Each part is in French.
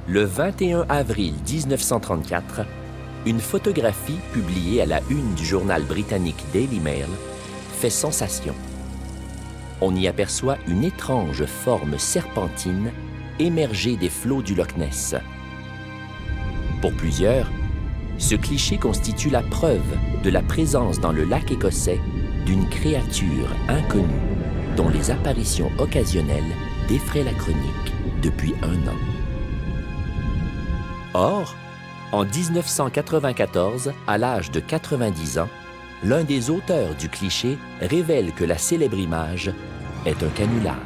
Le 21 avril 1934, une photographie publiée à la une du journal britannique Daily Mail fait sensation. On y aperçoit une étrange forme serpentine émerger des flots du Loch Ness. Pour plusieurs, ce cliché constitue la preuve de la présence dans le lac écossais d'une créature inconnue dont les apparitions occasionnelles défraient la chronique depuis 1 an. Or, en 1994, à l'âge de 90 ans, l'un des auteurs du cliché révèle que la célèbre image est un canular.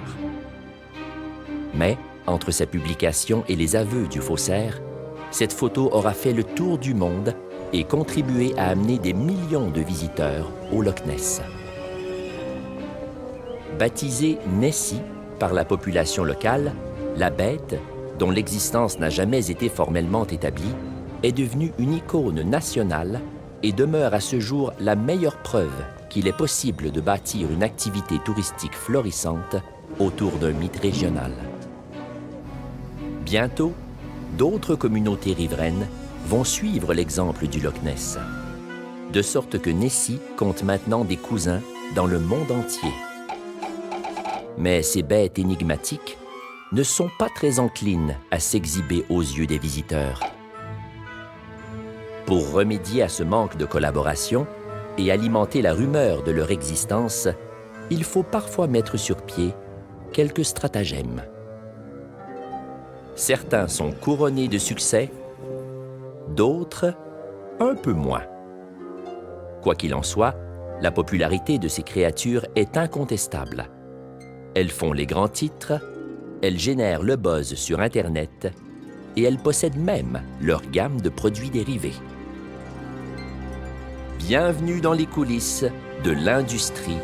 Mais, entre sa publication et les aveux du faussaire, cette photo aura fait le tour du monde et contribué à amener des millions de visiteurs au Loch Ness. Baptisée Nessie par la population locale, la bête, dont l'existence n'a jamais été formellement établie, est devenue une icône nationale et demeure à ce jour la meilleure preuve qu'il est possible de bâtir une activité touristique florissante autour d'un mythe régional. Bientôt, d'autres communautés riveraines vont suivre l'exemple du Loch Ness, de sorte que Nessie compte maintenant des cousins dans le monde entier. Mais ces bêtes énigmatiques ne sont pas très enclines à s'exhiber aux yeux des visiteurs. Pour remédier à ce manque de collaboration et alimenter la rumeur de leur existence, il faut parfois mettre sur pied quelques stratagèmes. Certains sont couronnés de succès, d'autres un peu moins. Quoi qu'il en soit, la popularité de ces créatures est incontestable. Elles font les grands titres, elles génèrent le buzz sur Internet et elles possèdent même leur gamme de produits dérivés. Bienvenue dans les coulisses de l'industrie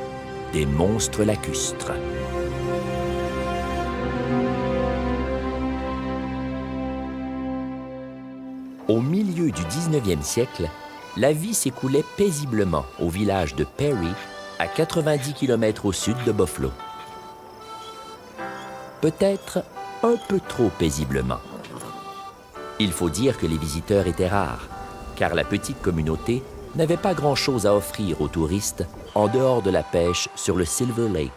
des monstres lacustres. Au milieu du 19e siècle, la vie s'écoulait paisiblement au village de Perry, à 90 km au sud de Buffalo. Peut-être un peu trop paisiblement. Il faut dire que les visiteurs étaient rares, car la petite communauté n'avait pas grand-chose à offrir aux touristes en dehors de la pêche sur le Silver Lake.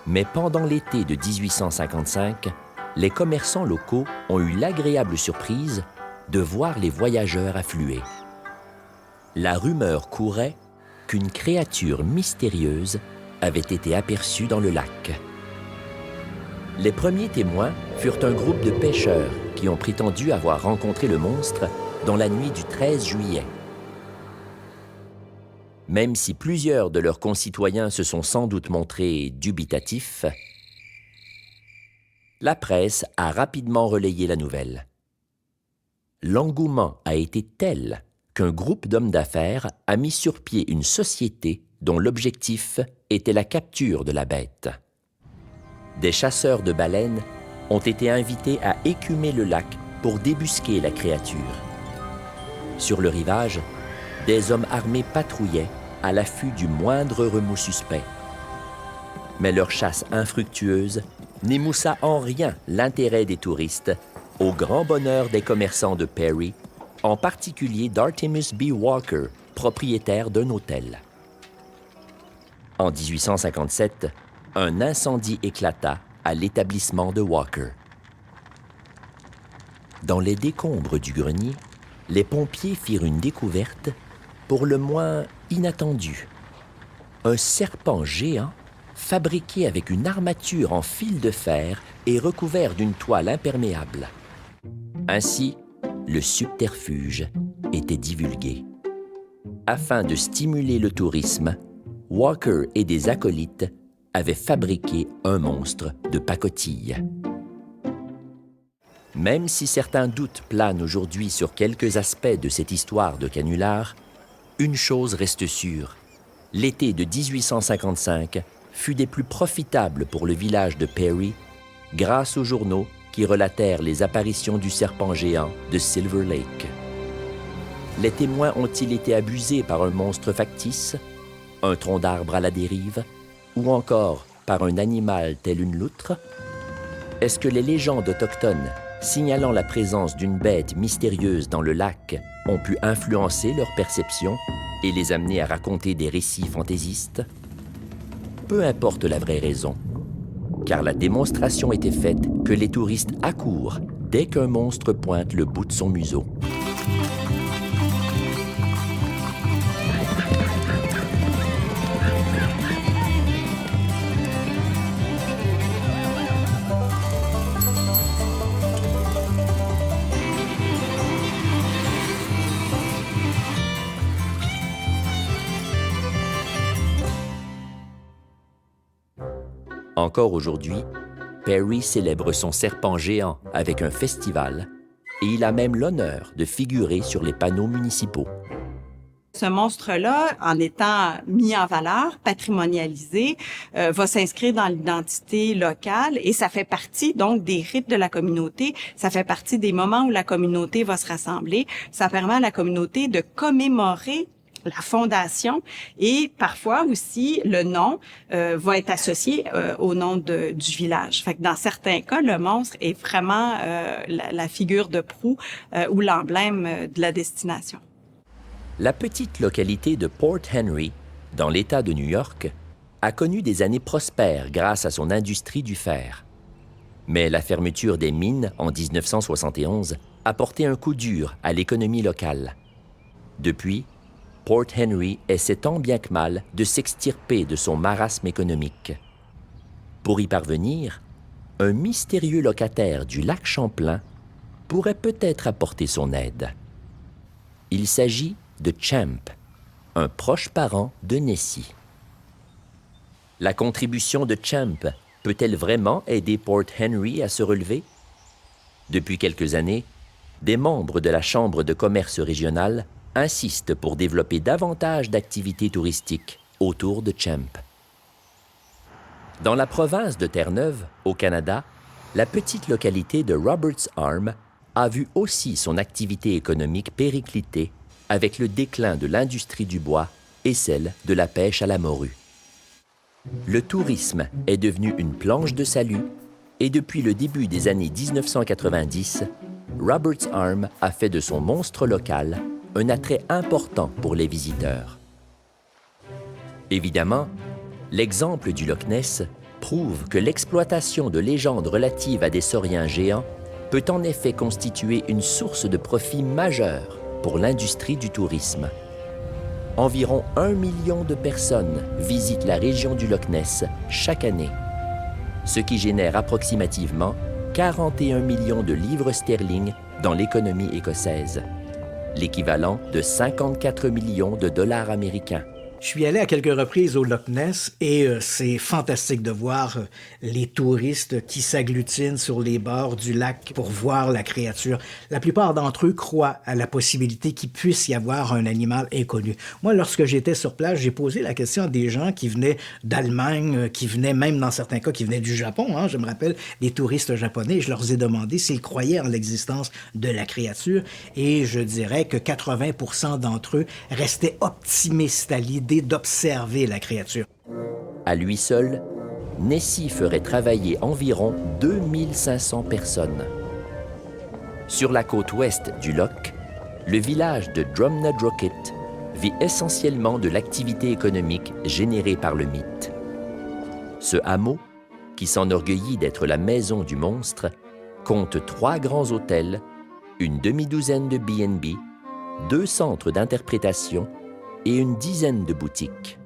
Mais pendant l'été de 1855, les commerçants locaux ont eu l'agréable surprise de voir les voyageurs affluer. La rumeur courait qu'une créature mystérieuse avait été aperçue dans le lac. Les premiers témoins furent un groupe de pêcheurs qui ont prétendu avoir rencontré le monstre dans la nuit du 13 juillet. Même si plusieurs de leurs concitoyens se sont sans doute montrés dubitatifs, la presse a rapidement relayé la nouvelle. L'engouement a été tel qu'un groupe d'hommes d'affaires a mis sur pied une société dont l'objectif était la capture de la bête. Des chasseurs de baleines ont été invités à écumer le lac pour débusquer la créature. Sur le rivage, des hommes armés patrouillaient à l'affût du moindre remous suspect. Mais leur chasse infructueuse n'émoussa en rien l'intérêt des touristes, au grand bonheur des commerçants de Perry, en particulier d'Artemus B. Walker, propriétaire d'un hôtel. En 1857, un incendie éclata à l'établissement de Walker. Dans les décombres du grenier, les pompiers firent une découverte pour le moins inattendue. Un serpent géant fabriqué avec une armature en fil de fer et recouvert d'une toile imperméable. Ainsi, le subterfuge était divulgué. Afin de stimuler le tourisme, Walker et des acolytes avaient fabriqué un monstre de pacotille. Même si certains doutes planent aujourd'hui sur quelques aspects de cette histoire de canular, une chose reste sûre. L'été de 1855 fut des plus profitables pour le village de Perry grâce aux journaux qui relatèrent les apparitions du serpent géant de Silver Lake. Les témoins ont-ils été abusés par un monstre factice, un tronc d'arbre à la dérive, ou encore par un animal tel une loutre? Est-ce que les légendes autochtones, signalant la présence d'une bête mystérieuse dans le lac, ont pu influencer leur perception et les amener à raconter des récits fantaisistes? Peu importe la vraie raison, car la démonstration était faite que les touristes accourent dès qu'un monstre pointe le bout de son museau. Encore aujourd'hui, Perry célèbre son serpent géant avec un festival et il a même l'honneur de figurer sur les panneaux municipaux. Ce monstre-là, en étant mis en valeur, patrimonialisé, va s'inscrire dans l'identité locale et ça fait partie donc des rites de la communauté. Ça fait partie des moments où la communauté va se rassembler. Ça permet à la communauté de commémorer la fondation et parfois aussi le nom va être associé au nom du village. Fait que dans certains cas, le monstre est vraiment la figure de proue ou l'emblème de la destination. La petite localité de Port Henry, dans l'État de New York, a connu des années prospères grâce à son industrie du fer. Mais la fermeture des mines en 1971 a porté un coup dur à l'économie locale. Depuis, Port Henry essaie tant bien que mal de s'extirper de son marasme économique. Pour y parvenir, un mystérieux locataire du lac Champlain pourrait peut-être apporter son aide. Il s'agit de Champ, un proche parent de Nessie. La contribution de Champ peut-elle vraiment aider Port Henry à se relever? Depuis quelques années, des membres de la Chambre de commerce régionale insistent pour développer davantage d'activités touristiques autour de Champ. Dans la province de Terre-Neuve, au Canada, la petite localité de Roberts Arm a vu aussi son activité économique péricliter avec le déclin de l'industrie du bois et celle de la pêche à la morue. Le tourisme est devenu une planche de salut et depuis le début des années 1990, Roberts Arm a fait de son monstre local un attrait important pour les visiteurs. Évidemment, l'exemple du Loch Ness prouve que l'exploitation de légendes relatives à des sauriens géants peut en effet constituer une source de profit majeure pour l'industrie du tourisme. Environ 1 million de personnes visitent la région du Loch Ness chaque année, ce qui génère approximativement 41 millions de livres sterling dans l'économie écossaise, l'équivalent de 54 millions de dollars américains. Je suis allé à quelques reprises au Loch Ness et c'est fantastique de voir les touristes qui s'agglutinent sur les bords du lac pour voir la créature. La plupart d'entre eux croient à la possibilité qu'il puisse y avoir un animal inconnu. Moi, lorsque j'étais sur place, j'ai posé la question à des gens qui venaient d'Allemagne, qui venaient même dans certains cas, qui venaient du Japon. Je me rappelle des touristes japonais. Je leur ai demandé s'ils croyaient en l'existence de la créature et je dirais que 80% d'entre eux restaient optimistes à l'idée d'observer la créature. À lui seul, Nessie ferait travailler environ 2500 personnes. Sur la côte ouest du Loch, le village de Drumnadrochit vit essentiellement de l'activité économique générée par le mythe. Ce hameau, qui s'enorgueillit d'être la maison du monstre, compte 3 grands hôtels, une demi-douzaine de B&B, 2 centres d'interprétation et une dizaine de boutiques.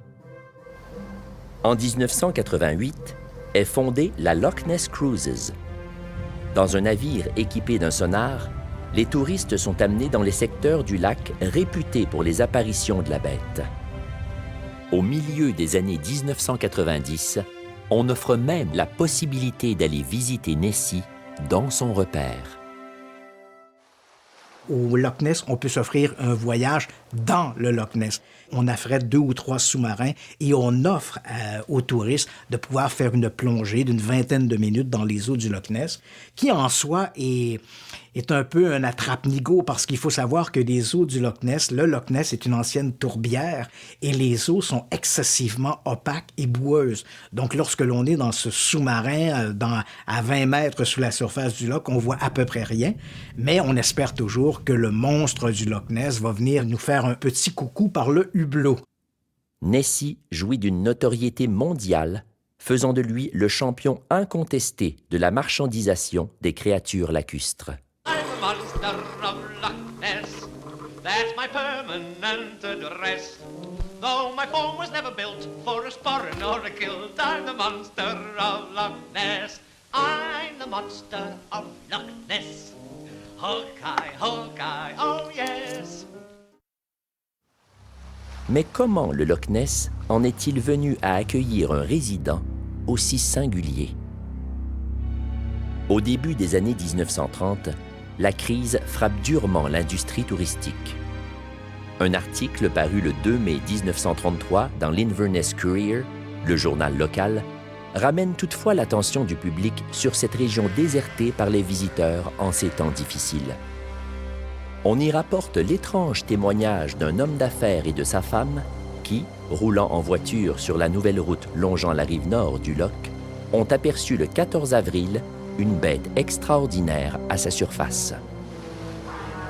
En 1988 est fondée la Loch Ness Cruises. Dans un navire équipé d'un sonar, les touristes sont amenés dans les secteurs du lac réputés pour les apparitions de la bête. Au milieu des années 1990, on offre même la possibilité d'aller visiter Nessie dans son repère. Au Loch Ness, on peut s'offrir un voyage dans le Loch Ness. On affrète 2 ou 3 sous-marins et on offre aux touristes de pouvoir faire une plongée d'une 20aine de minutes dans les eaux du Loch Ness, qui en soi est un peu un attrape-nigo parce qu'il faut savoir que les eaux du Loch Ness, le Loch Ness est une ancienne tourbière et les eaux sont excessivement opaques et boueuses. Donc lorsque l'on est dans ce sous-marin à 20 mètres sous la surface du lac, on voit à peu près rien, mais on espère toujours que le monstre du Loch Ness va venir nous faire un petit coucou par le hublot. Nessie jouit d'une notoriété mondiale, faisant de lui le champion incontesté de la marchandisation des créatures lacustres. I'm a monster of Loch Ness, that's my permanent address. Though my home was never built for a sporran or a kilt, I'm the monster of Loch Ness. I'm the monster of Loch Ness. Hawkeye, Hawkeye, oh yes. Mais comment le Loch Ness en est-il venu à accueillir un résident aussi singulier? Au début des années 1930, la crise frappe durement l'industrie touristique. Un article paru le 2 mai 1933 dans l'Inverness Courier, le journal local, ramène toutefois l'attention du public sur cette région désertée par les visiteurs en ces temps difficiles. On y rapporte l'étrange témoignage d'un homme d'affaires et de sa femme qui, roulant en voiture sur la nouvelle route longeant la rive nord du Loch, ont aperçu le 14 avril une bête extraordinaire à sa surface.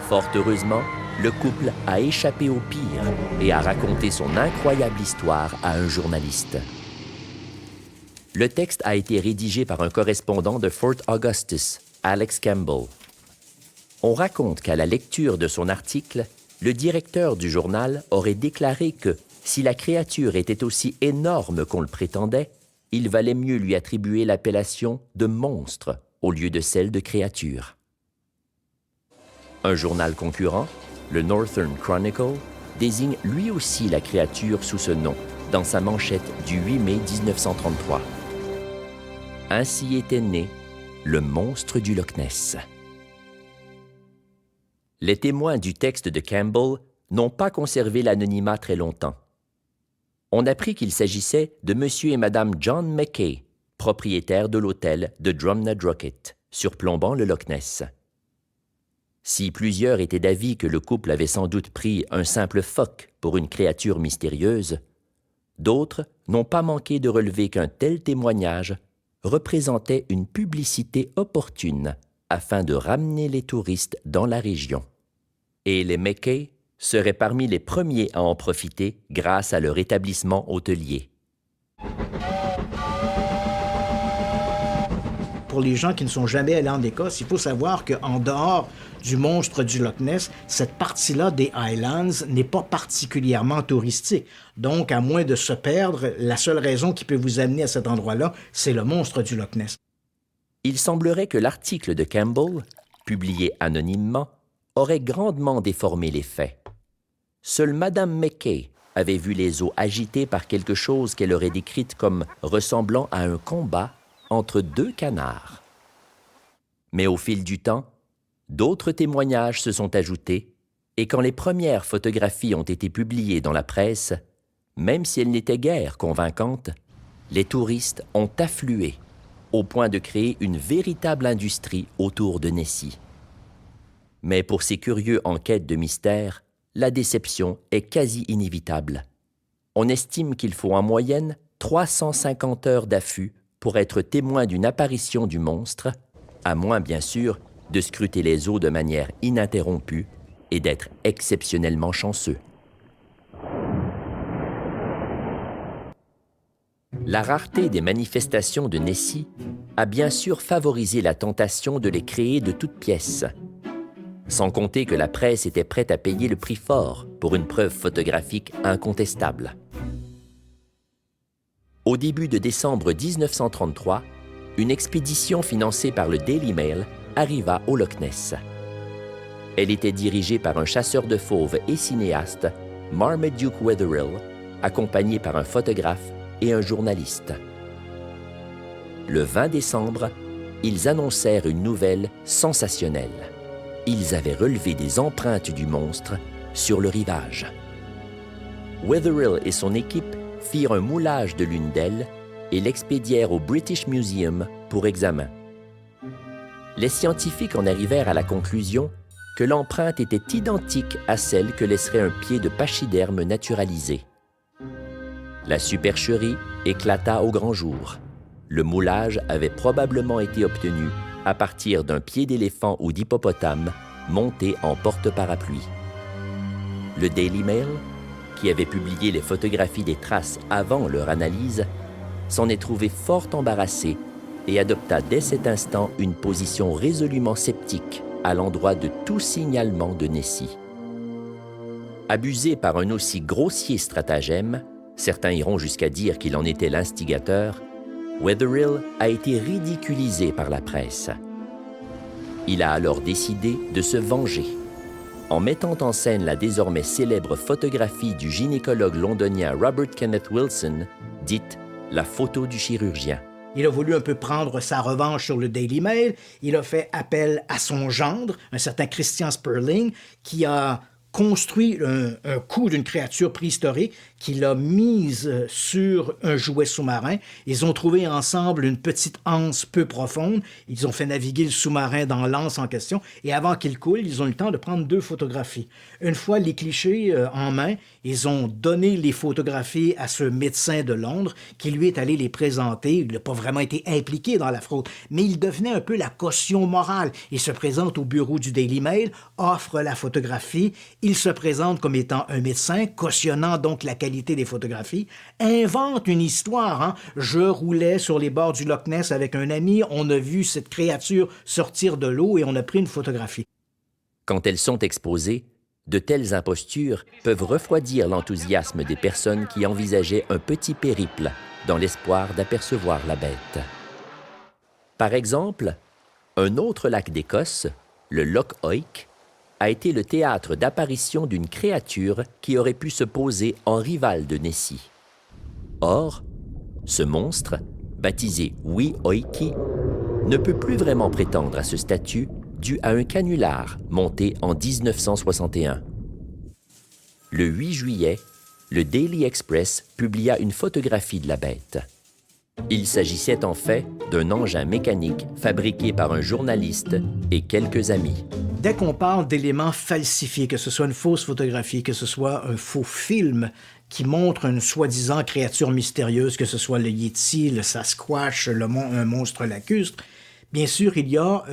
Fort heureusement, le couple a échappé au pire et a raconté son incroyable histoire à un journaliste. Le texte a été rédigé par un correspondant de Fort Augustus, Alex Campbell. On raconte qu'à la lecture de son article, le directeur du journal aurait déclaré que si la créature était aussi énorme qu'on le prétendait, il valait mieux lui attribuer l'appellation de monstre au lieu de celle de créature. Un journal concurrent, le Northern Chronicle, désigne lui aussi la créature sous ce nom dans sa manchette du 8 mai 1933. Ainsi était né le monstre du Loch Ness. Les témoins du texte de Campbell n'ont pas conservé l'anonymat très longtemps. On apprit qu'il s'agissait de M. et Mme John Mackay, propriétaires de l'hôtel de Drumnadrochit, surplombant le Loch Ness. Si plusieurs étaient d'avis que le couple avait sans doute pris un simple phoque pour une créature mystérieuse, d'autres n'ont pas manqué de relever qu'un tel témoignage représentait une publicité opportune afin de ramener les touristes dans la région. Et les Mackay seraient parmi les premiers à en profiter grâce à leur établissement hôtelier. Pour les gens qui ne sont jamais allés en Écosse, il faut savoir qu'en dehors du monstre du Loch Ness, cette partie-là des Highlands n'est pas particulièrement touristique. Donc, à moins de se perdre, la seule raison qui peut vous amener à cet endroit-là, c'est le monstre du Loch Ness. Il semblerait que l'article de Campbell, publié anonymement, aurait grandement déformé les faits. Seule Mme Mackay avait vu les eaux agitées par quelque chose qu'elle aurait décrite comme ressemblant à un combat entre deux canards. Mais au fil du temps, d'autres témoignages se sont ajoutés et quand les premières photographies ont été publiées dans la presse, même si elles n'étaient guère convaincantes, les touristes ont afflué au point de créer une véritable industrie autour de Nessie. Mais pour ces curieux en quête de mystère, la déception est quasi inévitable. On estime qu'il faut en moyenne 350 heures d'affût pour être témoin d'une apparition du monstre, à moins bien sûr de scruter les eaux de manière ininterrompue et d'être exceptionnellement chanceux. La rareté des manifestations de Nessie a bien sûr favorisé la tentation de les créer de toutes pièces. Sans compter que la presse était prête à payer le prix fort pour une preuve photographique incontestable. Au début de décembre 1933, une expédition financée par le Daily Mail arriva au Loch Ness. Elle était dirigée par un chasseur de fauves et cinéaste, Marmaduke Wetherill, accompagné par un photographe et un journaliste. Le 20 décembre, ils annoncèrent une nouvelle sensationnelle. Ils avaient relevé des empreintes du monstre sur le rivage. Wetherill et son équipe firent un moulage de l'une d'elles et l'expédièrent au British Museum pour examen. Les scientifiques en arrivèrent à la conclusion que l'empreinte était identique à celle que laisserait un pied de pachyderme naturalisé. La supercherie éclata au grand jour. Le moulage avait probablement été obtenu à partir d'un pied d'éléphant ou d'hippopotame monté en porte-parapluie. Le Daily Mail, qui avait publié les photographies des traces avant leur analyse, s'en est trouvé fort embarrassé et adopta dès cet instant une position résolument sceptique à l'endroit de tout signalement de Nessie. Abusé par un aussi grossier stratagème, certains iront jusqu'à dire qu'il en était l'instigateur, Wetherill a été ridiculisé par la presse. Il a alors décidé de se venger. En mettant en scène la désormais célèbre photographie du gynécologue londonien Robert Kenneth Wilson, dite « la photo du chirurgien ». Il a voulu un peu prendre sa revanche sur le Daily Mail. Il a fait appel à son gendre, un certain Christian Sperling, qui a construit un coup d'une créature préhistorique qu'il a mise sur un jouet sous-marin. Ils ont trouvé ensemble une petite anse peu profonde. Ils ont fait naviguer le sous-marin dans l'anse en question. Et avant qu'il coule, ils ont eu le temps de prendre 2 photographies. Une fois les clichés en main, ils ont donné les photographies à ce médecin de Londres qui lui est allé les présenter. Il n'a pas vraiment été impliqué dans la fraude, mais il devenait un peu la caution morale. Il se présente au bureau du Daily Mail, offre la photographie. Il se présente comme étant un médecin, cautionnant donc la qualité des photographies, invente une histoire. Hein? Je roulais sur les bords du Loch Ness avec un ami, on a vu cette créature sortir de l'eau et on a pris une photographie. Quand elles sont exposées, de telles impostures peuvent refroidir l'enthousiasme des personnes qui envisageaient un petit périple dans l'espoir d'apercevoir la bête. Par exemple, un autre lac d'Écosse, le Loch Oich, a été le théâtre d'apparition d'une créature qui aurait pu se poser en rival de Nessie. Or, ce monstre, baptisé Wee Oiki, ne peut plus vraiment prétendre à ce statut dû à un canular monté en 1961. Le 8 juillet, le Daily Express publia une photographie de la bête. Il s'agissait en fait d'un engin mécanique fabriqué par un journaliste et quelques amis. Dès qu'on parle d'éléments falsifiés, que ce soit une fausse photographie, que ce soit un faux film qui montre une soi-disant créature mystérieuse, que ce soit le Yeti, le Sasquatch, un monstre lacustre, bien sûr, il y a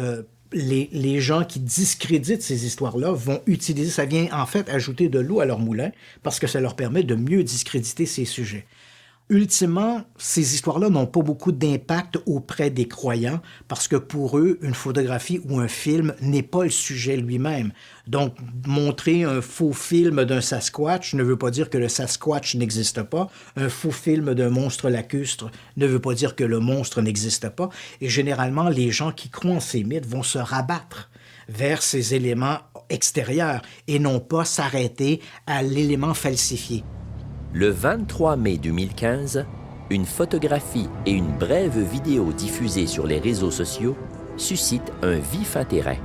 les gens qui discréditent ces histoires-là vont utiliser, ça vient en fait ajouter de l'eau à leur moulin parce que ça leur permet de mieux discréditer ces sujets. Ultimement, ces histoires-là n'ont pas beaucoup d'impact auprès des croyants parce que pour eux, une photographie ou un film n'est pas le sujet lui-même. Donc, montrer un faux film d'un Sasquatch ne veut pas dire que le Sasquatch n'existe pas. Un faux film d'un monstre lacustre ne veut pas dire que le monstre n'existe pas. Et généralement, les gens qui croient en ces mythes vont se rabattre vers ces éléments extérieurs et non pas s'arrêter à l'élément falsifié. Le 23 mai 2015, une photographie et une brève vidéo diffusée sur les réseaux sociaux suscitent un vif intérêt.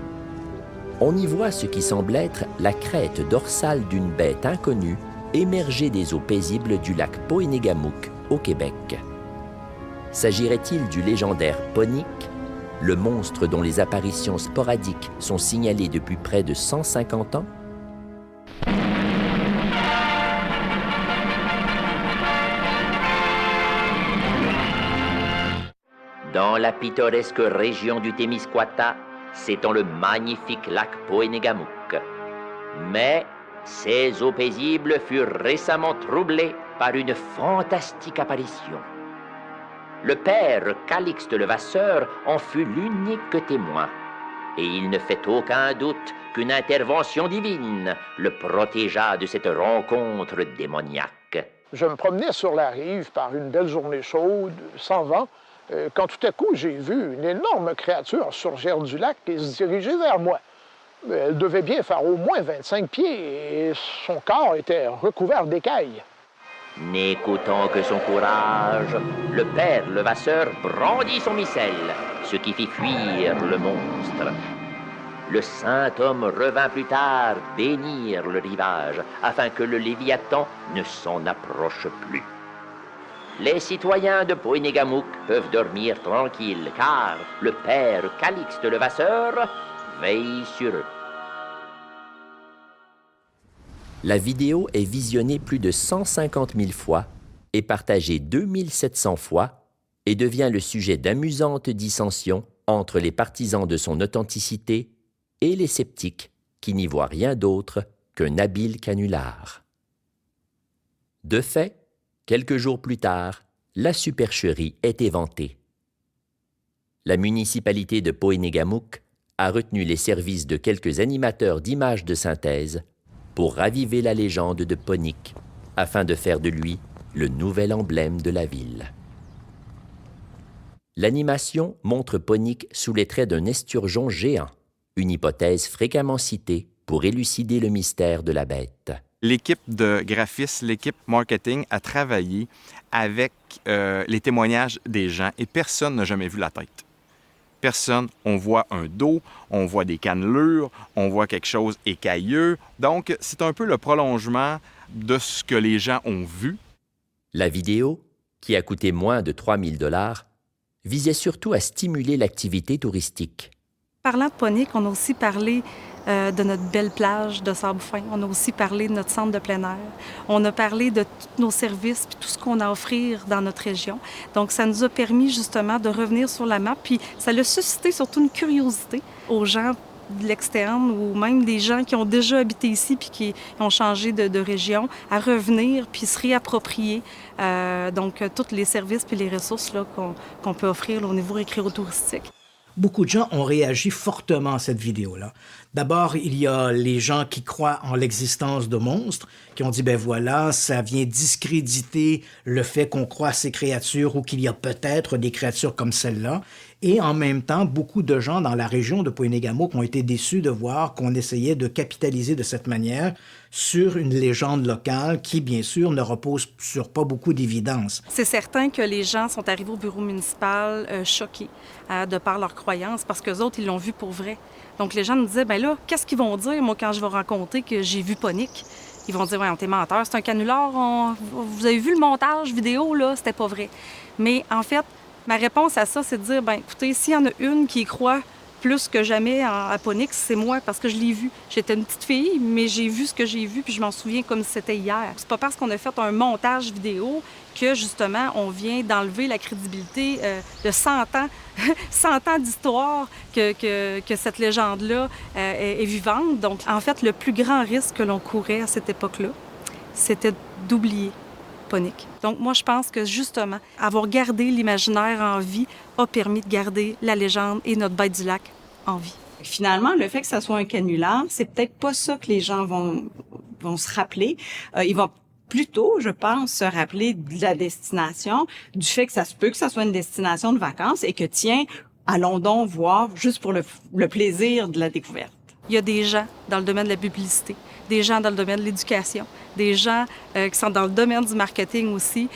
On y voit ce qui semble être la crête dorsale d'une bête inconnue émerger des eaux paisibles du lac Poenegamook au Québec. S'agirait-il du légendaire Ponic, le monstre dont les apparitions sporadiques sont signalées depuis près de 150 ans? Dans la pittoresque région du Témiscouata s'étend le magnifique lac Poenegamook. Mais ces eaux paisibles furent récemment troublées par une fantastique apparition. Le père Calixte Levasseur en fut l'unique témoin. Et il ne fait aucun doute qu'une intervention divine le protégea de cette rencontre démoniaque. Je me promenais sur la rive par une belle journée chaude, sans vent, quand tout à coup, j'ai vu une énorme créature surgir du lac et se diriger vers moi. Elle devait bien faire au moins 25 pieds et son corps était recouvert d'écailles. N'écoutant que son courage, le père Levasseur brandit son missel, ce qui fit fuir le monstre. le saint homme revint plus tard bénir le rivage, afin que le Léviathan ne s'en approche plus. Les citoyens de Poinégamouk peuvent dormir tranquilles, car le père Calixte Levasseur veille sur eux. La vidéo est visionnée plus de 150 000 fois et partagée 2700 fois et devient le sujet d'amusantes dissensions entre les partisans de son authenticité et les sceptiques qui n'y voient rien d'autre qu'un habile canular. De fait, quelques jours plus tard, la supercherie est éventée. La municipalité de Poinégamouk a retenu les services de quelques animateurs d'images de synthèse pour raviver la légende de Ponique, afin de faire de lui le nouvel emblème de la ville. L'animation montre Ponique sous les traits d'un esturgeon géant, une hypothèse fréquemment citée pour élucider le mystère de la bête. L'équipe de graphistes, l'équipe marketing a travaillé avec les témoignages des gens et personne n'a jamais vu la tête. Personne, on voit un dos, on voit des cannelures, on voit quelque chose écailleux. Donc, c'est un peu le prolongement de ce que les gens ont vu. La vidéo, qui a coûté moins de 3 000 $, visait surtout à stimuler l'activité touristique. Parlant de Ponique, on a aussi parlé de notre belle plage de sable fin. On a aussi parlé de notre centre de plein air. On a parlé de tous nos services puis tout ce qu'on a à offrir dans notre région. Donc, ça nous a permis justement de revenir sur la map. Puis, ça a suscité surtout une curiosité aux gens de l'externe ou même des gens qui ont déjà habité ici puis qui ont changé de région à revenir puis se réapproprier donc tous les services puis les ressources là, qu'on peut offrir là, au niveau récréo-touristique. Beaucoup de gens ont réagi fortement à cette vidéo-là. D'abord, il y a les gens qui croient en l'existence de monstres, qui ont dit, ben voilà, ça vient discréditer le fait qu'on croit à ces créatures ou qu'il y a peut-être des créatures comme celle-là. Et en même temps, beaucoup de gens dans la région de Poinégamouk ont été déçus de voir qu'on essayait de capitaliser de cette manière sur une légende locale qui, bien sûr, ne repose sur pas beaucoup d'évidence. C'est certain que les gens sont arrivés au bureau municipal choqués de par leurs croyances parce qu'eux autres, ils l'ont vu pour vrai. Donc, les gens nous disaient, ben là, qu'est-ce qu'ils vont dire, moi, quand je vais raconter que j'ai vu Ponique? Ils vont dire, ouais, t'es menteur, c'est un canular, vous avez vu le montage vidéo, là, c'était pas vrai. Mais en fait, ma réponse à ça, c'est de dire, ben écoutez, s'il y en a une qui y croit plus que jamais à Ponique, c'est moi, parce que je l'ai vu. J'étais une petite fille, mais j'ai vu ce que j'ai vu, puis je m'en souviens comme si c'était hier. C'est pas parce qu'on a fait un montage vidéo que, justement, on vient d'enlever la crédibilité de 100 ans, 100 ans d'histoire que cette légende-là est vivante. Donc, en fait, le plus grand risque que l'on courait à cette époque-là, c'était d'oublier Ponique. Donc, moi, je pense que, justement, avoir gardé l'imaginaire en vie a permis de garder la légende et notre bête du lac en vie. Finalement, le fait que ça soit un canular, c'est peut-être pas ça que les gens vont se rappeler. Ils vont plutôt, je pense, se rappeler de la destination, du fait que ça se peut que ça soit une destination de vacances et que, tiens, allons donc voir juste pour le plaisir de la découverte. Il y a des gens dans le domaine de la publicité, des gens dans le domaine de l'éducation, des gens qui sont dans le domaine du marketing aussi,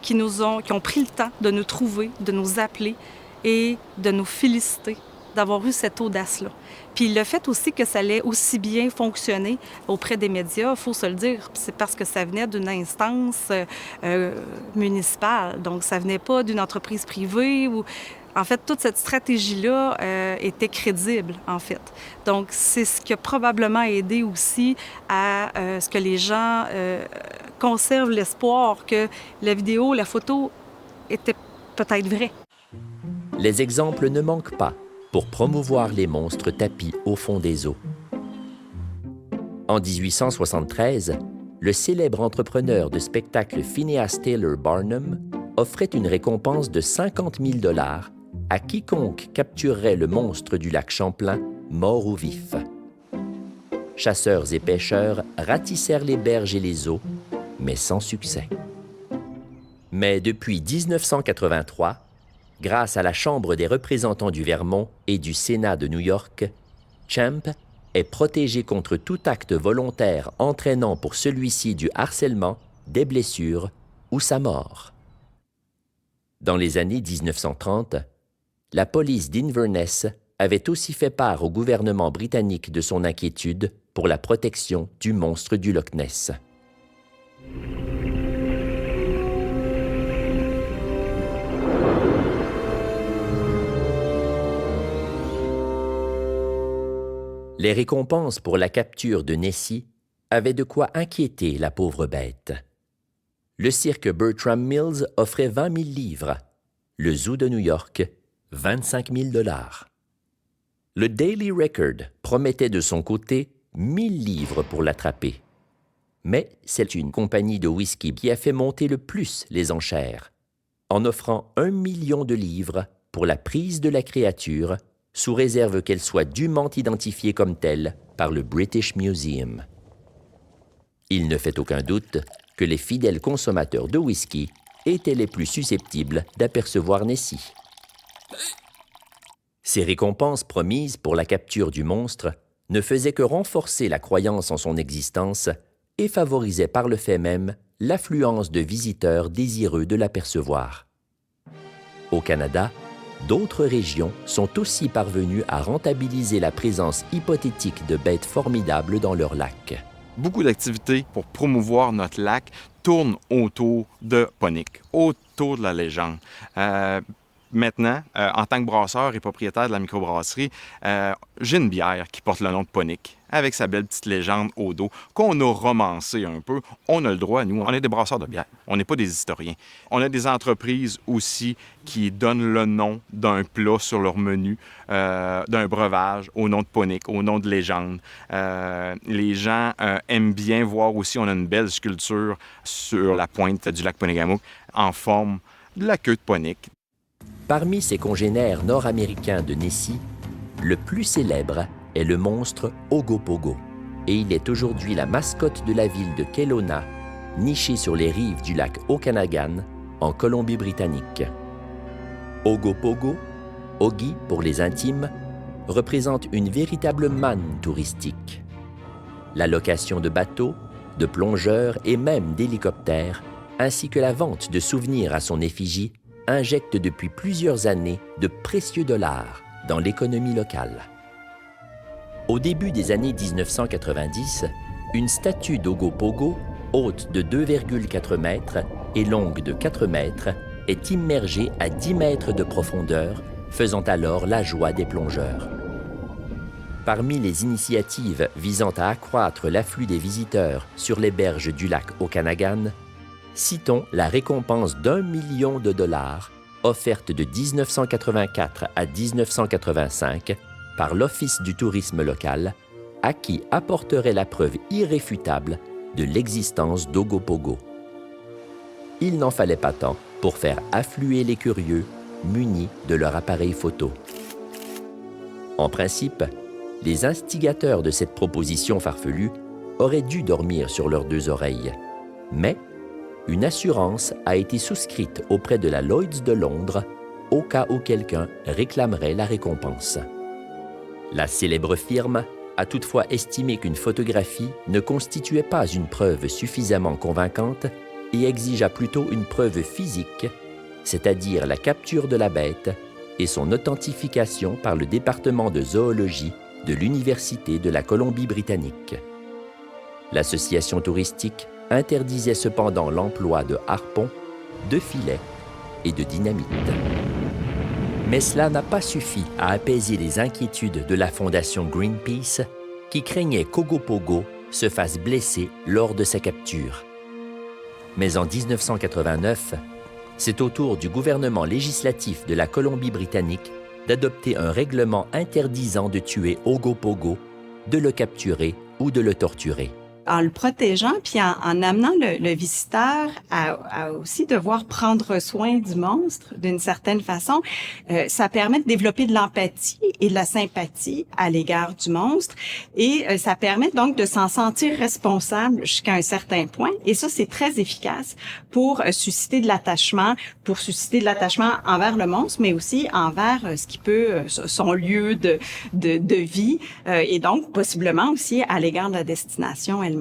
qui ont pris le temps de nous trouver, de nous appeler et de nous féliciter d'avoir eu cette audace-là. Puis le fait aussi que ça allait aussi bien fonctionner auprès des médias, il faut se le dire, c'est parce que ça venait d'une instance municipale. Donc, ça venait pas d'une entreprise privée ou... En fait, toute cette stratégie-là était crédible, en fait. Donc, c'est ce qui a probablement aidé aussi à ce que les gens conservent l'espoir que la vidéo, la photo était peut-être vraie. Les exemples ne manquent pas pour promouvoir les monstres tapis au fond des eaux. En 1873, le célèbre entrepreneur de spectacle Phineas Taylor Barnum offrait une récompense de 50 000 $ à quiconque capturerait le monstre du lac Champlain, mort ou vif. Chasseurs et pêcheurs ratissèrent les berges et les eaux, mais sans succès. Mais depuis 1983, grâce à la Chambre des représentants du Vermont et du Sénat de New York, Champ est protégé contre tout acte volontaire entraînant pour celui-ci du harcèlement, des blessures ou sa mort. Dans les années 1930, la police d'Inverness avait aussi fait part au gouvernement britannique de son inquiétude pour la protection du monstre du Loch Ness. Les récompenses pour la capture de Nessie avaient de quoi inquiéter la pauvre bête. Le cirque Bertram Mills offrait 20 000 livres, le zoo de New York, 25 000 $. Le Daily Record promettait de son côté 1 000 livres pour l'attraper. Mais c'est une compagnie de whisky qui a fait monter le plus les enchères, en offrant 1 million de livres pour la prise de la créature, sous réserve qu'elle soit dûment identifiée comme telle par le British Museum. Il ne fait aucun doute que les fidèles consommateurs de whisky étaient les plus susceptibles d'apercevoir Nessie. Ces récompenses promises pour la capture du monstre ne faisaient que renforcer la croyance en son existence et favorisaient par le fait même l'affluence de visiteurs désireux de l'apercevoir. Au Canada, d'autres régions sont aussi parvenues à rentabiliser la présence hypothétique de bêtes formidables dans leurs lacs. Beaucoup d'activités pour promouvoir notre lac tournent autour de Ponick, autour de la légende. Maintenant, en tant que brasseur et propriétaire de la microbrasserie, j'ai une bière qui porte le nom de Ponick, avec sa belle petite légende au dos, qu'on a romancée un peu. On a le droit, nous, on est des brasseurs de bière, on n'est pas des historiens. On a des entreprises aussi qui donnent le nom d'un plat sur leur menu, d'un breuvage, au nom de Ponick, au nom de légende. Les gens aiment bien voir aussi, on a une belle sculpture sur la pointe du lac Ponégamouk en forme de la queue de Ponick. Parmi ses congénères nord-américains de Nessie, le plus célèbre est le monstre Ogopogo, et il est aujourd'hui la mascotte de la ville de Kelowna, nichée sur les rives du lac Okanagan, en Colombie-Britannique. Ogopogo, Ogi pour les intimes, représente une véritable manne touristique. La location de bateaux, de plongeurs et même d'hélicoptères, ainsi que la vente de souvenirs à son effigie, injecte depuis plusieurs années de précieux dollars dans l'économie locale. Au début des années 1990, une statue d'Ogopogo, haute de 2,4 mètres et longue de 4 mètres, est immergée à 10 mètres de profondeur, faisant alors la joie des plongeurs. Parmi les initiatives visant à accroître l'afflux des visiteurs sur les berges du lac Okanagan, citons la récompense d'1 million de dollars offerte de 1984 à 1985 par l'Office du tourisme local, à qui apporterait la preuve irréfutable de l'existence d'Ogopogo. Il n'en fallait pas tant pour faire affluer les curieux munis de leur appareil photo. En principe, les instigateurs de cette proposition farfelue auraient dû dormir sur leurs 2 oreilles, mais une assurance a été souscrite auprès de la Lloyd's de Londres au cas où quelqu'un réclamerait la récompense. La célèbre firme a toutefois estimé qu'une photographie ne constituait pas une preuve suffisamment convaincante et exigea plutôt une preuve physique, c'est-à-dire la capture de la bête et son authentification par le département de zoologie de l'Université de la Colombie-Britannique. L'association touristique interdisait cependant l'emploi de harpons, de filets et de dynamite. Mais cela n'a pas suffi à apaiser les inquiétudes de la fondation Greenpeace, qui craignait qu'Ogopogo se fasse blesser lors de sa capture. Mais en 1989, c'est au tour du gouvernement législatif de la Colombie-Britannique d'adopter un règlement interdisant de tuer Ogopogo, de le capturer ou de le torturer. En le protégeant, puis en amenant le visiteur à aussi devoir prendre soin du monstre d'une certaine façon, ça permet de développer de l'empathie et de la sympathie à l'égard du monstre, et ça permet donc de s'en sentir responsable jusqu'à un certain point, et ça, c'est très efficace pour susciter de l'attachement envers le monstre, mais aussi envers ce qui peut, son lieu de vie, et donc possiblement aussi à l'égard de la destination elle-même.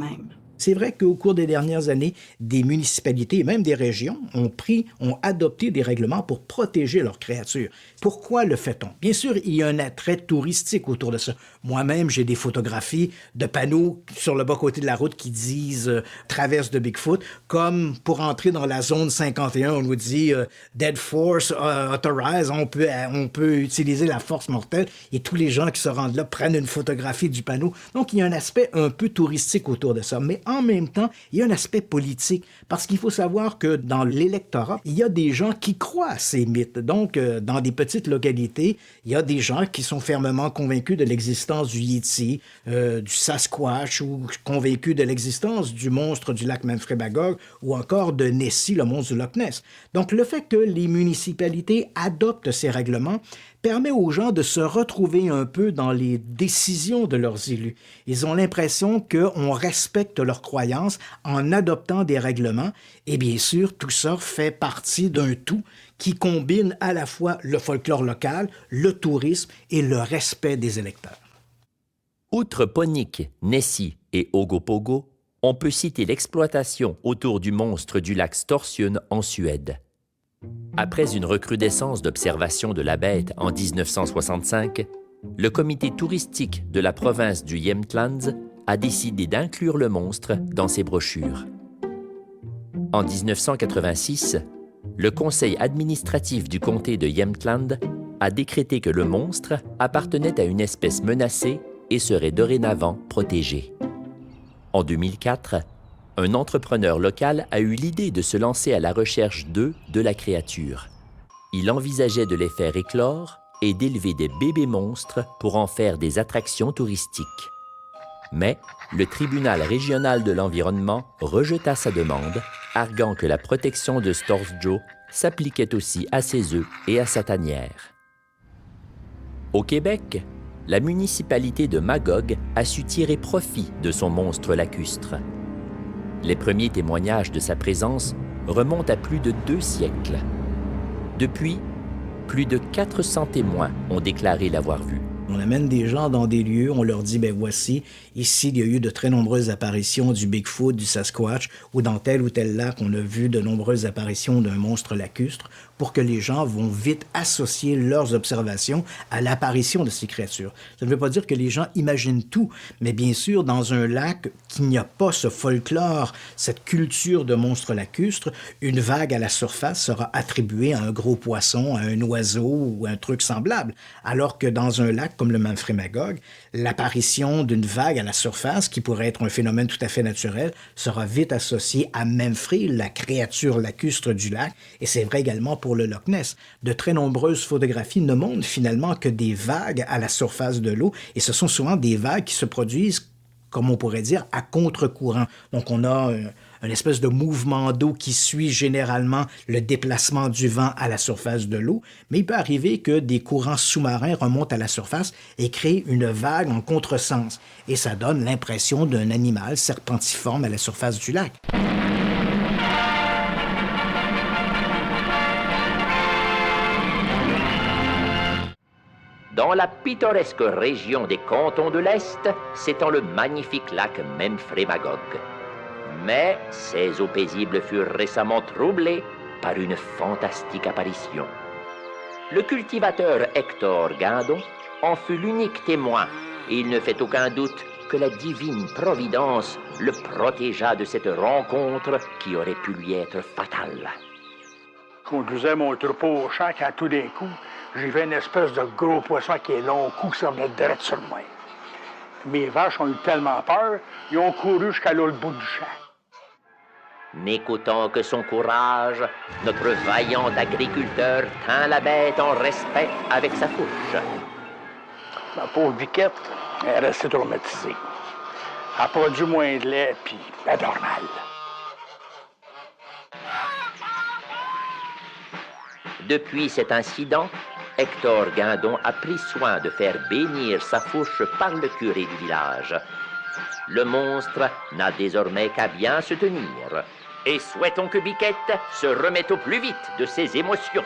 C'est vrai qu'au cours des dernières années, des municipalités et même des régions ont adopté des règlements pour protéger leurs créatures. Pourquoi le fait-on? Bien sûr, il y a un attrait touristique autour de ça. Moi-même, j'ai des photographies de panneaux sur le bas-côté de la route qui disent traverse de Bigfoot, comme pour entrer dans la zone 51, on nous dit Dead Force Authorized, on peut utiliser la force mortelle et tous les gens qui se rendent là prennent une photographie du panneau. Donc, il y a un aspect un peu touristique autour de ça. Mais en même temps, il y a un aspect politique parce qu'il faut savoir que dans l'électorat, il y a des gens qui croient à ces mythes. Donc, dans des petites localités, il y a des gens qui sont fermement convaincus de l'existence du Yeti, du Sasquatch ou convaincus de l'existence du monstre du lac Memphremagog ou encore de Nessie, le monstre du Loch Ness. Donc, le fait que les municipalités adoptent ces règlements permet aux gens de se retrouver un peu dans les décisions de leurs élus. Ils ont l'impression qu'on respecte leurs croyances en adoptant des règlements et bien sûr, tout ça fait partie d'un tout qui combine à la fois le folklore local, le tourisme et le respect des électeurs. Outre Ponique, Nessie et Ogopogo, on peut citer l'exploitation autour du monstre du lac Storsjön en Suède. Après une recrudescence d'observation de la bête en 1965, le comité touristique de la province du Jämtland a décidé d'inclure le monstre dans ses brochures. En 1986, le conseil administratif du comté de Jämtland a décrété que le monstre appartenait à une espèce menacée et serait dorénavant protégé. En 2004, un entrepreneur local a eu l'idée de se lancer à la recherche d'œufs de la créature. Il envisageait de les faire éclore et d'élever des bébés monstres pour en faire des attractions touristiques. Mais le tribunal régional de l'environnement rejeta sa demande, arguant que la protection de Storsjö s'appliquait aussi à ses œufs et à sa tanière. Au Québec, la municipalité de Magog a su tirer profit de son monstre lacustre. Les premiers témoignages de sa présence remontent à plus de 2 siècles. Depuis, plus de 400 témoins ont déclaré l'avoir vu. On amène des gens dans des lieux, on leur dit, ben voici, ici, il y a eu de très nombreuses apparitions du Bigfoot, du Sasquatch, ou dans tel ou tel lac, on a vu de nombreuses apparitions d'un monstre lacustre, pour que les gens vont vite associer leurs observations à l'apparition de ces créatures. Ça ne veut pas dire que les gens imaginent tout, mais bien sûr, dans un lac qu'il n'y a pas ce folklore, cette culture de monstre lacustre, une vague à la surface sera attribuée à un gros poisson, à un oiseau ou un truc semblable, alors que dans un lac comme le Memphremagog, l'apparition d'une vague à la surface, qui pourrait être un phénomène tout à fait naturel, sera vite associée à Memphré, la créature lacustre du lac, et c'est vrai également pour le Loch Ness. De très nombreuses photographies ne montrent finalement que des vagues à la surface de l'eau, et ce sont souvent des vagues qui se produisent, comme on pourrait dire, à contre-courant. Donc on a une espèce de mouvement d'eau qui suit généralement le déplacement du vent à la surface de l'eau, mais il peut arriver que des courants sous-marins remontent à la surface et créent une vague en contresens, et ça donne l'impression d'un animal serpentiforme à la surface du lac. Dans la pittoresque région des cantons de l'Est s'étend le magnifique lac Memphremagog. Mais ses eaux paisibles furent récemment troublées par une fantastique apparition. Le cultivateur Hector Guindon en fut l'unique témoin, et il ne fait aucun doute que la divine providence le protégea de cette rencontre qui aurait pu lui être fatale. Je conduisais mon troupeau au champ quand tout d'un coup, j'ai vu une espèce de gros poisson qui est long cou qui s'en venait direct sur moi. Mes vaches ont eu tellement peur, ils ont couru jusqu'à l'autre bout du champ. N'écoutant que son courage, notre vaillant agriculteur tint la bête en respect avec sa fourche. Ma pauvre Viquette, elle est restée traumatisée. Elle a produit moins de lait, puis elle dort mal. Depuis cet incident, Hector Guindon a pris soin de faire bénir sa fourche par le curé du village. Le monstre n'a désormais qu'à bien se tenir. Et souhaitons que Biquette se remette au plus vite de ses émotions.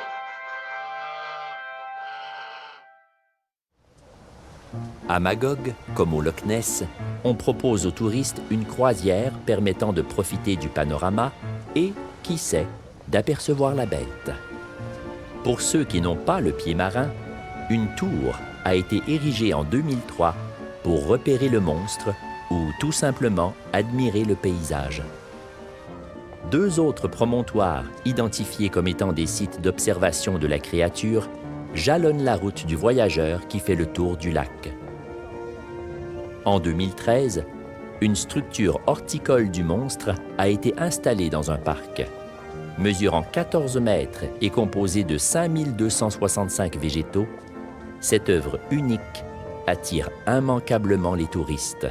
À Magog, comme au Loch Ness, on propose aux touristes une croisière permettant de profiter du panorama et, qui sait, d'apercevoir la bête. Pour ceux qui n'ont pas le pied marin, une tour a été érigée en 2003 pour repérer le monstre ou tout simplement admirer le paysage. 2 autres promontoires, identifiés comme étant des sites d'observation de la créature, jalonnent la route du voyageur qui fait le tour du lac. En 2013, une structure horticole du monstre a été installée dans un parc. Mesurant 14 mètres et composée de 5265 végétaux, cette œuvre unique attire immanquablement les touristes.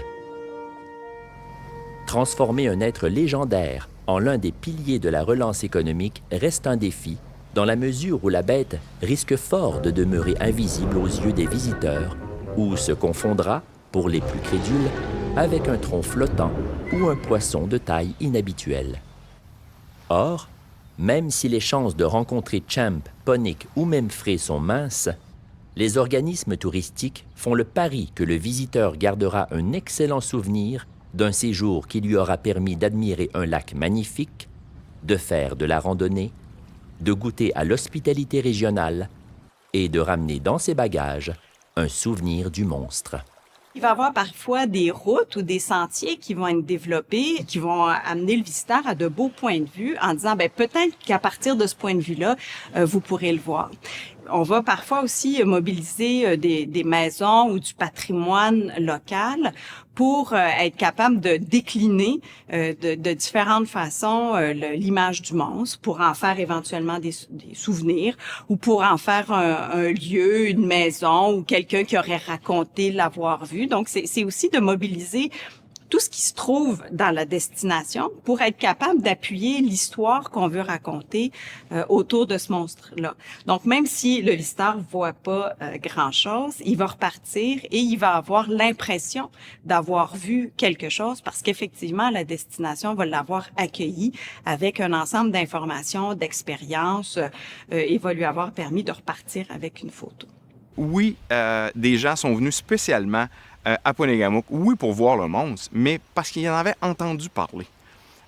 Transformer un être légendaire en l'un des piliers de la relance économique reste un défi, dans la mesure où la bête risque fort de demeurer invisible aux yeux des visiteurs ou se confondra, pour les plus crédules, avec un tronc flottant ou un poisson de taille inhabituelle. Or, même si les chances de rencontrer Champ, Ponick ou même Frey sont minces, les organismes touristiques font le pari que le visiteur gardera un excellent souvenir d'un séjour qui lui aura permis d'admirer un lac magnifique, de faire de la randonnée, de goûter à l'hospitalité régionale et de ramener dans ses bagages un souvenir du monstre. Il va y avoir parfois des routes ou des sentiers qui vont être développés, qui vont amener le visiteur à de beaux points de vue en disant, peut-être qu'à partir de ce point de vue-là, vous pourrez le voir. On va parfois aussi mobiliser des maisons ou du patrimoine local pour être capable de décliner de différentes façons l'image du monstre, pour en faire éventuellement des souvenirs ou pour en faire un lieu, une maison ou quelqu'un qui aurait raconté l'avoir vu. Donc, c'est aussi de mobiliser tout ce qui se trouve dans la destination pour être capable d'appuyer l'histoire qu'on veut raconter autour de ce monstre-là. Donc, même si le visiteur voit pas grand-chose, il va repartir et il va avoir l'impression d'avoir vu quelque chose parce qu'effectivement, la destination va l'avoir accueilli avec un ensemble d'informations, d'expériences et va lui avoir permis de repartir avec une photo. Oui, des gens sont venus spécialement à Ponegamook, oui, pour voir le monstre, mais parce qu'ils en avaient entendu parler.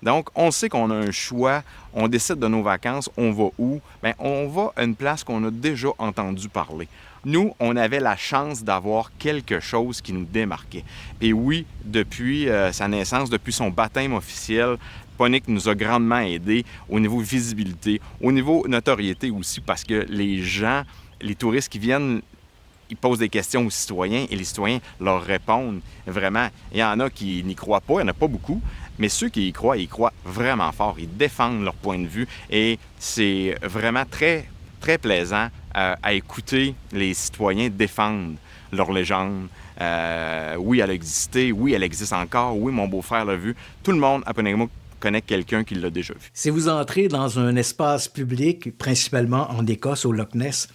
Donc, on sait qu'on a un choix, on décide de nos vacances, on va où? Bien, on va à une place qu'on a déjà entendu parler. Nous, on avait la chance d'avoir quelque chose qui nous démarquait. Et oui, depuis sa naissance, depuis son baptême officiel, Ponick nous a grandement aidés au niveau visibilité, au niveau notoriété aussi, parce que les gens, les touristes qui viennent, ils posent des questions aux citoyens et les citoyens leur répondent. Vraiment, il y en a qui n'y croient pas, il n'y en a pas beaucoup, mais ceux qui y croient, ils croient vraiment fort. Ils défendent leur point de vue et c'est vraiment très, très plaisant à écouter les citoyens défendre leur légende. Oui, elle a existé, oui, elle existe encore, oui, mon beau-frère l'a vu. Tout le monde à Ponegamook connaît quelqu'un qui l'a déjà vu. Si vous entrez dans un espace public, principalement en Écosse, au Loch Ness,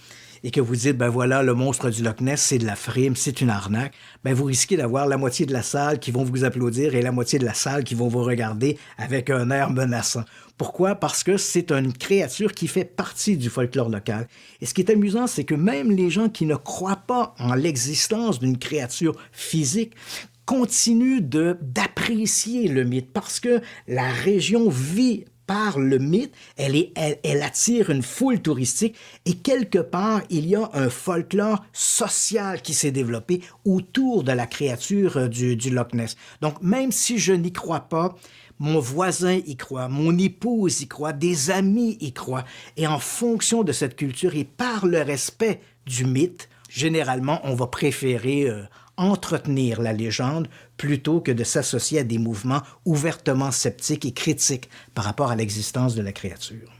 et que vous dites, voilà, le monstre du Loch Ness, c'est de la frime, c'est une arnaque, vous risquez d'avoir la moitié de la salle qui vont vous applaudir et la moitié de la salle qui vont vous regarder avec un air menaçant. Pourquoi? Parce que c'est une créature qui fait partie du folklore local. Et ce qui est amusant, c'est que même les gens qui ne croient pas en l'existence d'une créature physique continuent d'apprécier le mythe parce que la région vit par le mythe, elle attire une foule touristique et quelque part, il y a un folklore social qui s'est développé autour de la créature du Loch Ness. Donc, même si je n'y crois pas, mon voisin y croit, mon épouse y croit, des amis y croient. Et en fonction de cette culture et par le respect du mythe, généralement, on va préférer entretenir la légende plutôt que de s'associer à des mouvements ouvertement sceptiques et critiques par rapport à l'existence de la créature.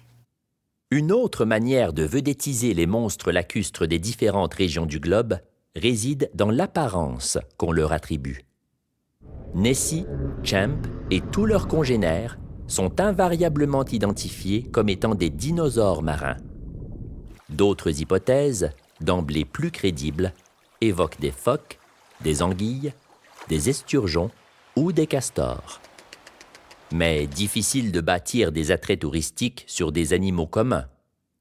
Une autre manière de vedettiser les monstres lacustres des différentes régions du globe réside dans l'apparence qu'on leur attribue. Nessie, Champ et tous leurs congénères sont invariablement identifiés comme étant des dinosaures marins. D'autres hypothèses, d'emblée plus crédibles, évoquent des phoques, des anguilles, des esturgeons ou des castors. Mais difficile de bâtir des attraits touristiques sur des animaux communs,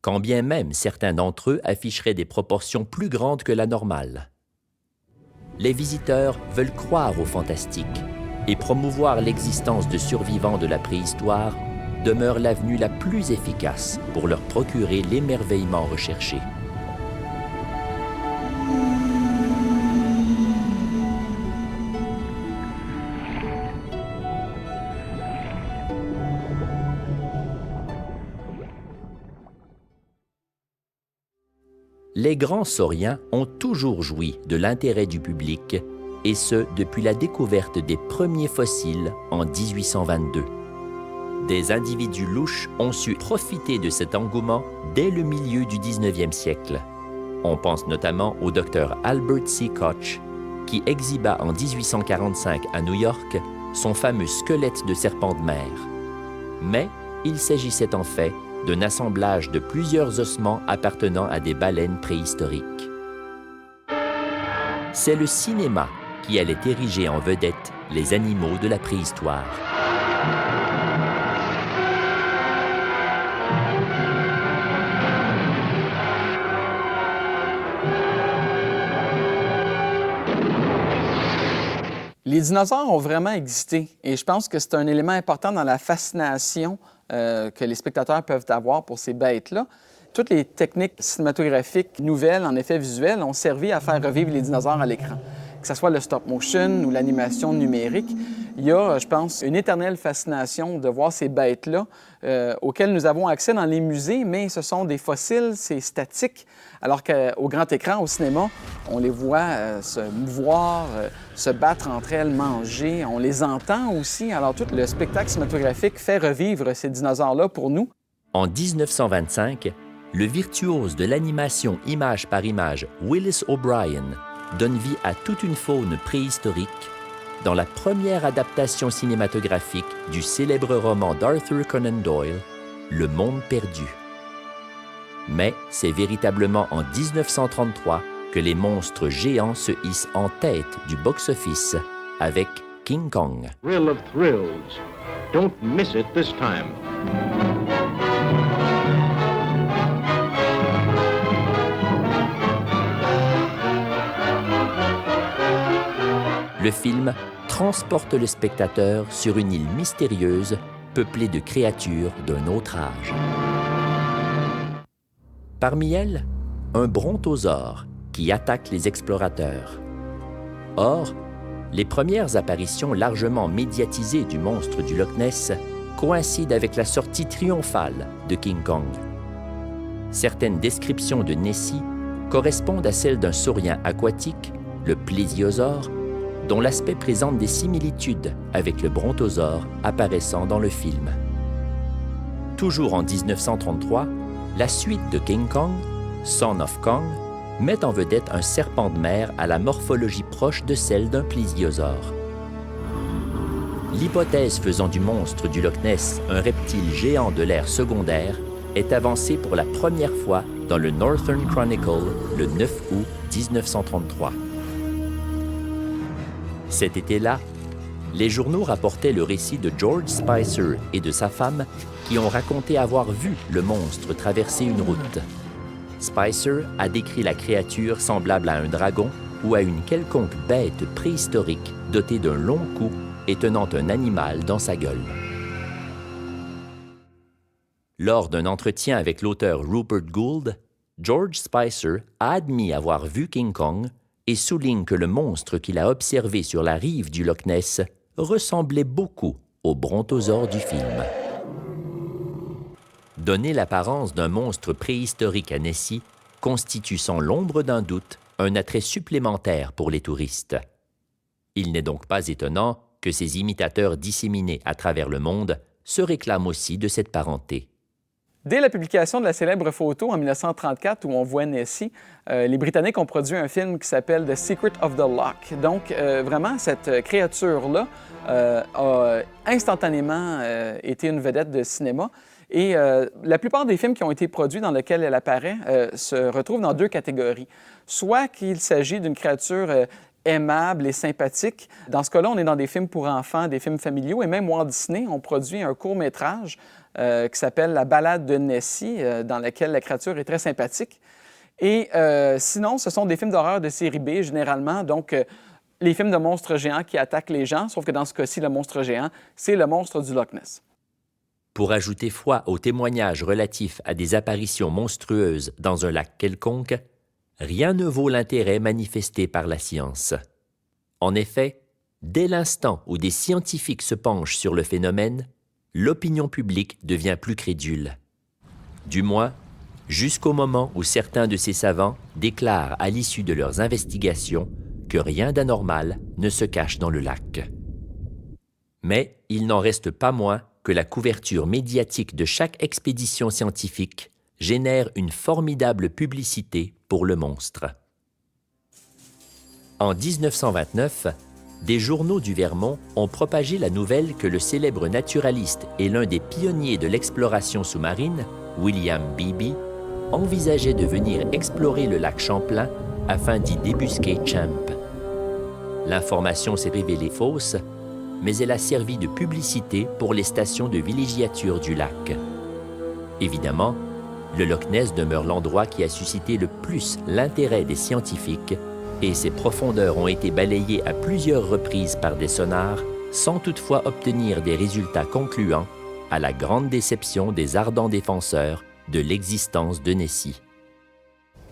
quand bien même certains d'entre eux afficheraient des proportions plus grandes que la normale. les visiteurs veulent croire au fantastique et promouvoir l'existence de survivants de la préhistoire demeure l'avenue la plus efficace pour leur procurer l'émerveillement recherché. Les grands sauriens ont toujours joui de l'intérêt du public, et ce depuis la découverte des premiers fossiles en 1822. Des individus louches ont su profiter de cet engouement dès le milieu du 19e siècle. On pense notamment au docteur Albert C. Koch, qui exhiba en 1845 à New York son fameux squelette de serpent de mer. Mais il s'agissait en fait d'un assemblage de plusieurs ossements appartenant à des baleines préhistoriques. C'est le cinéma qui allait ériger en vedette les animaux de la préhistoire. Les dinosaures ont vraiment existé et je pense que c'est un élément important dans la fascination que les spectateurs peuvent avoir pour ces bêtes-là. Toutes les techniques cinématographiques nouvelles en effets visuels ont servi à faire revivre les dinosaures à l'écran. Que ce soit le stop motion ou l'animation numérique, il y a, je pense, une éternelle fascination de voir ces bêtes-là auxquelles nous avons accès dans les musées, mais ce sont des fossiles, c'est statique, alors qu'au grand écran, au cinéma, on les voit se mouvoir, se battre entre elles, manger, on les entend aussi. Alors tout le spectacle cinématographique fait revivre ces dinosaures-là pour nous. En 1925, le virtuose de l'animation image par image Willis O'Brien donne vie à toute une faune préhistorique dans la première adaptation cinématographique du célèbre roman d'Arthur Conan Doyle, Le Monde perdu. Mais c'est véritablement en 1933 que les monstres géants se hissent en tête du box-office avec King Kong. Thrill of thrills. Don't miss it this time. Le film transporte le spectateur sur une île mystérieuse peuplée de créatures d'un autre âge. Parmi elles, un brontosaure qui attaque les explorateurs. Or, les premières apparitions largement médiatisées du monstre du Loch Ness coïncident avec la sortie triomphale de King Kong. Certaines descriptions de Nessie correspondent à celles d'un saurien aquatique, le plésiosaure, dont l'aspect présente des similitudes avec le brontosaure apparaissant dans le film. Toujours en 1933, la suite de King Kong, Son of Kong, met en vedette un serpent de mer à la morphologie proche de celle d'un plésiosaure. L'hypothèse faisant du monstre du Loch Ness un reptile géant de l'ère secondaire est avancée pour la première fois dans le Northern Chronicle le 9 août 1933. Cet été-là, les journaux rapportaient le récit de George Spicer et de sa femme qui ont raconté avoir vu le monstre traverser une route. Spicer a décrit la créature semblable à un dragon ou à une quelconque bête préhistorique dotée d'un long cou et tenant un animal dans sa gueule. Lors d'un entretien avec l'auteur Rupert Gould, George Spicer a admis avoir vu King Kong et souligne que le monstre qu'il a observé sur la rive du Loch Ness ressemblait beaucoup au brontosaure du film. Donner l'apparence d'un monstre préhistorique à Nessie constitue sans l'ombre d'un doute un attrait supplémentaire pour les touristes. Il n'est donc pas étonnant que ces imitateurs disséminés à travers le monde se réclament aussi de cette parenté. Dès la publication de la célèbre photo en 1934 où on voit Nessie, les Britanniques ont produit un film qui s'appelle The Secret of the Loch. Donc, vraiment, cette créature-là a instantanément été une vedette de cinéma. Et la plupart des films qui ont été produits dans lesquels elle apparaît se retrouvent dans deux catégories. Soit qu'il s'agit d'une créature aimable et sympathique. Dans ce cas-là, on est dans des films pour enfants, des films familiaux, et même Walt Disney ont produit un court-métrage qui s'appelle La balade de Nessie, dans lequel la créature est très sympathique. Et sinon, ce sont des films d'horreur de série B, généralement. Donc, les films de monstres géants qui attaquent les gens, sauf que dans ce cas-ci, le monstre géant, c'est le monstre du Loch Ness. Pour ajouter foi aux témoignages relatifs à des apparitions monstrueuses dans un lac quelconque, rien ne vaut l'intérêt manifesté par la science. En effet, dès l'instant où des scientifiques se penchent sur le phénomène, l'opinion publique devient plus crédule. Du moins, jusqu'au moment où certains de ces savants déclarent à l'issue de leurs investigations que rien d'anormal ne se cache dans le lac. Mais il n'en reste pas moins que la couverture médiatique de chaque expédition scientifique génère une formidable publicité pour le monstre. En 1929, des journaux du Vermont ont propagé la nouvelle que le célèbre naturaliste et l'un des pionniers de l'exploration sous-marine, William Beebe, envisageait de venir explorer le lac Champlain afin d'y débusquer Champ. L'information s'est révélée fausse, mais elle a servi de publicité pour les stations de villégiature du lac. Évidemment, le Loch Ness demeure l'endroit qui a suscité le plus l'intérêt des scientifiques et ses profondeurs ont été balayées à plusieurs reprises par des sonars sans toutefois obtenir des résultats concluants, à la grande déception des ardents défenseurs de l'existence de Nessie.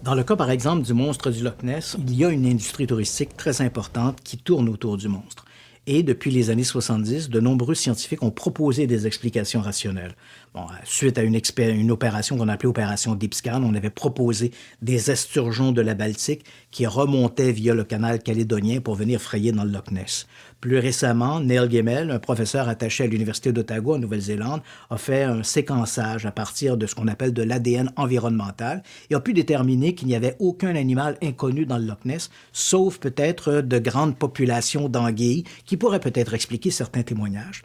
Dans le cas, par exemple, du monstre du Loch Ness, il y a une industrie touristique très importante qui tourne autour du monstre. Et depuis les années 70, de nombreux scientifiques ont proposé des explications rationnelles. Bon, suite à une opération qu'on appelait Opération Deep Scan, on avait proposé des esturgeons de la Baltique qui remontaient via le canal calédonien pour venir frayer dans le Loch Ness. Plus récemment, Neil Gemmell, un professeur attaché à l'Université d'Ottawa en Nouvelle-Zélande, a fait un séquençage à partir de ce qu'on appelle de l'ADN environnemental et a pu déterminer qu'il n'y avait aucun animal inconnu dans le Loch Ness, sauf peut-être de grandes populations d'anguilles qui pourraient peut-être expliquer certains témoignages.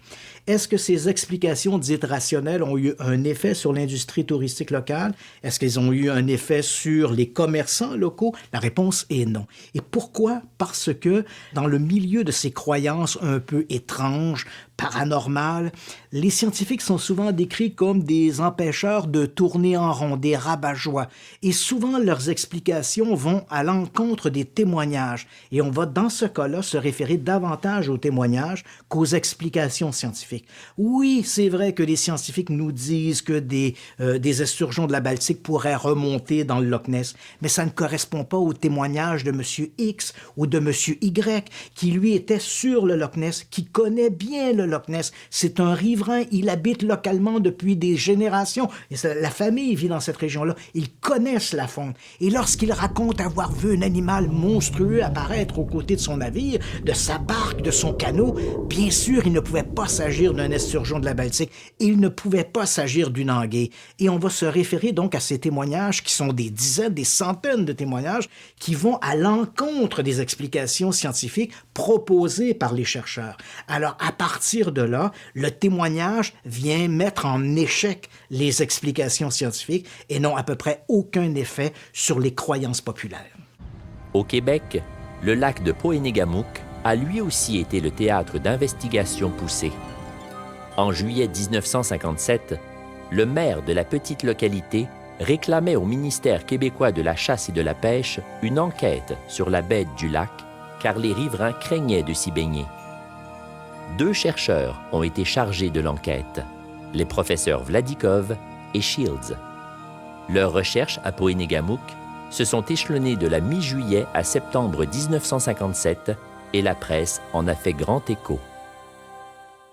Est-ce que ces explications dites rationnelles ont eu un effet sur l'industrie touristique locale? Est-ce qu'elles ont eu un effet sur les commerçants locaux? La réponse est non. Et pourquoi? Parce que dans le milieu de ces croyances un peu étranges, paranormales, les scientifiques sont souvent décrits comme des empêcheurs de tourner en rond, des rabat-joie. Et souvent, leurs explications vont à l'encontre des témoignages. Et on va, dans ce cas-là, se référer davantage aux témoignages qu'aux explications scientifiques. Oui, c'est vrai que les scientifiques nous disent que des esturgeons de la Baltique pourraient remonter dans le Loch Ness, mais ça ne correspond pas au témoignage de M. X ou de M. Y, qui lui était sur le Loch Ness, qui connaît bien le Loch Ness. C'est un riverain, il habite localement depuis des générations. Et la famille vit dans cette région-là. Ils connaissent la faune. Et lorsqu'il raconte avoir vu un animal monstrueux apparaître aux côtés de son navire, de sa barque, de son canot, bien sûr, il ne pouvait pas s'agir d'un esturgeon de la Baltique. Il ne pouvait pas s'agir d'une anguille. Et on va se référer donc à ces témoignages qui sont des dizaines, des centaines de témoignages qui vont à l'encontre des explications scientifiques proposées par les chercheurs. Alors, à partir de là, le témoignage vient mettre en échec les explications scientifiques et n'ont à peu près aucun effet sur les croyances populaires. Au Québec, le lac de Pohénégamook a lui aussi été le théâtre d'investigations poussées. En juillet 1957, le maire de la petite localité réclamait au ministère québécois de la Chasse et de la Pêche une enquête sur la bête du lac, car les riverains craignaient de s'y baigner. 2 chercheurs ont été chargés de l'enquête, les professeurs Vladikov et Shields. Leurs recherches à Pohénégamook se sont échelonnées de la mi-juillet à septembre 1957 et la presse en a fait grand écho.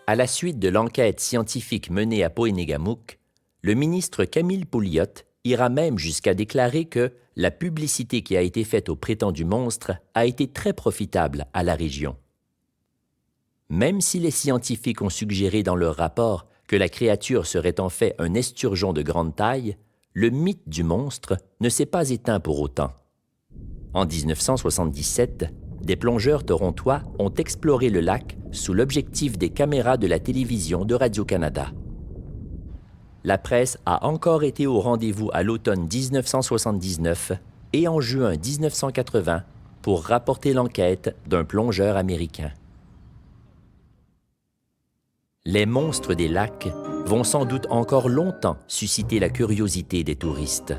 À la suite de l'enquête scientifique menée à Pohénégamook, le ministre Camille Pouliot ira même jusqu'à déclarer que la publicité qui a été faite au prétendu monstre a été très profitable à la région. Même si les scientifiques ont suggéré dans leur rapport que la créature serait en fait un esturgeon de grande taille, le mythe du monstre ne s'est pas éteint pour autant. En 1977, des plongeurs torontois ont exploré le lac sous l'objectif des caméras de la télévision de Radio-Canada. La presse a encore été au rendez-vous à l'automne 1979 et en juin 1980 pour rapporter l'enquête d'un plongeur américain. Les monstres des lacs vont sans doute encore longtemps susciter la curiosité des touristes.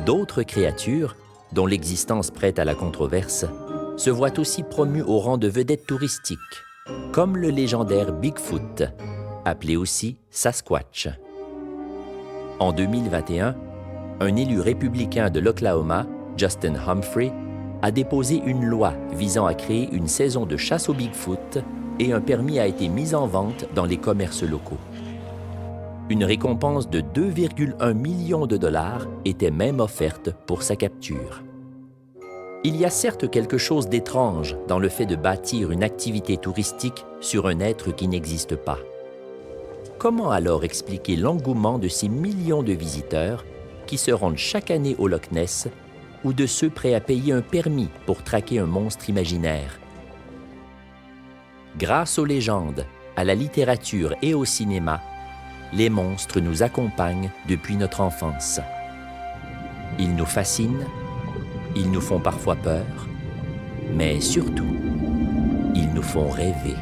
D'autres créatures, dont l'existence prête à la controverse, se voient aussi promues au rang de vedettes touristiques, comme le légendaire Bigfoot, appelé aussi Sasquatch. En 2021, un élu républicain de l'Oklahoma, Justin Humphrey, a déposé une loi visant à créer une saison de chasse au Bigfoot et un permis a été mis en vente dans les commerces locaux. Une récompense de 2,1 millions de dollars était même offerte pour sa capture. Il y a certes quelque chose d'étrange dans le fait de bâtir une activité touristique sur un être qui n'existe pas. Comment alors expliquer l'engouement de ces millions de visiteurs qui se rendent chaque année au Loch Ness ou de ceux prêts à payer un permis pour traquer un monstre imaginaire? Grâce aux légendes, à la littérature et au cinéma, les monstres nous accompagnent depuis notre enfance. Ils nous fascinent, ils nous font parfois peur, mais surtout, ils nous font rêver.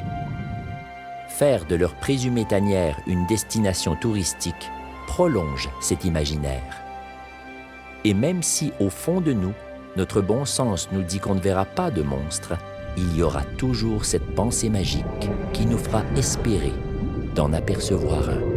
Faire de leur présumée tanière une destination touristique prolonge cet imaginaire. Et même si, au fond de nous, notre bon sens nous dit qu'on ne verra pas de monstres, il y aura toujours cette pensée magique qui nous fera espérer d'en apercevoir un.